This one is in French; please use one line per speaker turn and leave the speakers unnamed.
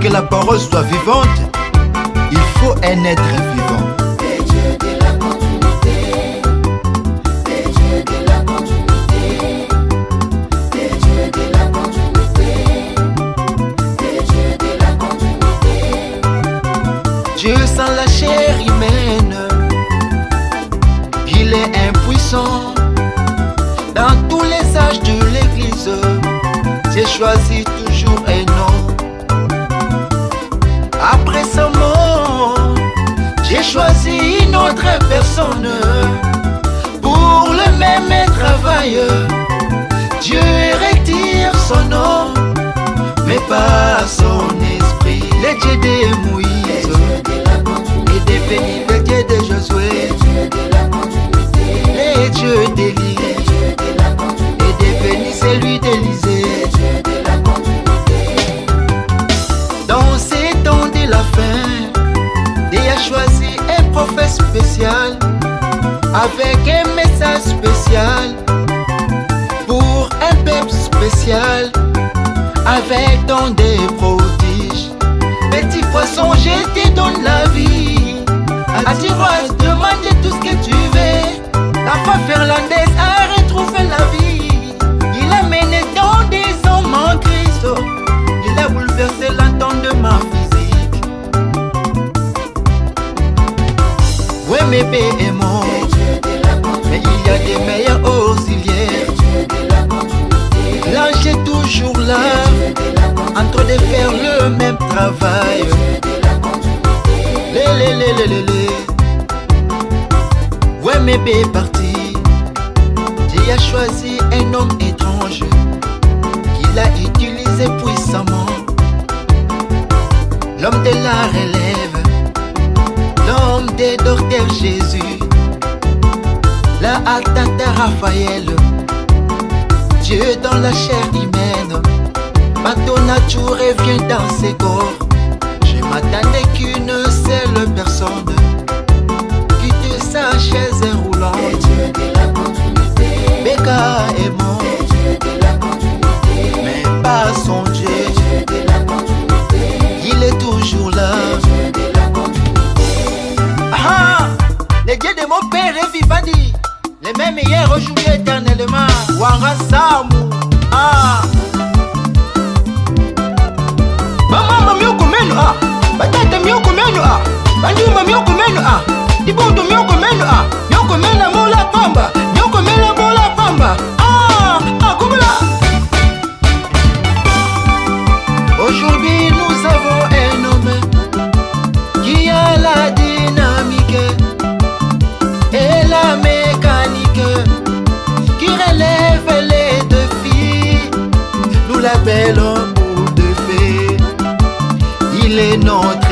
que la parole soit vivante, il faut un être vivant.
Des dieux de la continuité, des dieux de la continuité, des dieux de la continuité, des dieux de la continuité.
Dieu sans la chair humaine, il est impuissant. Dans tous les âges de l'église, j'ai choisi toujours un nom. Après ce mot, j'ai choisi une autre personne pour le même travail. Dieu retire son nom, mais pas son esprit. Le Dieu de Moïse est devenu le Dieu de Josué. Le Dieu d'Élie est devenu celui d'Élisée. Dans ces temps de la fin, Dieu a choisi un prophète spécial avec un message spécial pour un peuple spécial avec don des prodiges. Petit poisson, je te donne la vie. À tiroir, demande tout ce que tu veux. La femme finlandaise a retrouvé la vie. Il a mené dans des hommes en Christ. Il a bouleversé l'entendement physique. Oui, mais bé est mort, mais il y a des meilleurs auxiliaires. L'ange est toujours là, en train de faire le même travail. Ouais, mais bé est parti. Dieu a choisi un homme étrange qu'il a utilisé puissamment. L'homme de la relève, l'homme des docteurs Jésus, la altante Raphaël. Dieu dans la chair humaine, bateau nature revient dans ses corps. Je m'attendais qu'une seule personne quitte sa chaise roulante. Béka est mort, mais pas son Dieu. Il est toujours là. Ah, le Dieu de mon père est vivant, dit les mêmes hier, aujourd'hui, éternellement. Wanga Samu. Ah, mama mioko menu ah, batata mioko menu ah, banduma mioko menu ah, dibondo mioko menu ah, mioko mena mola pamba, mioko mena mola pamba. Ah, ah, comme là. Aujourd'hui nous avons un homme qui a la dynamique et la mécanique, qui relève les défis. Nous l'appelons boule de fée. Il est notre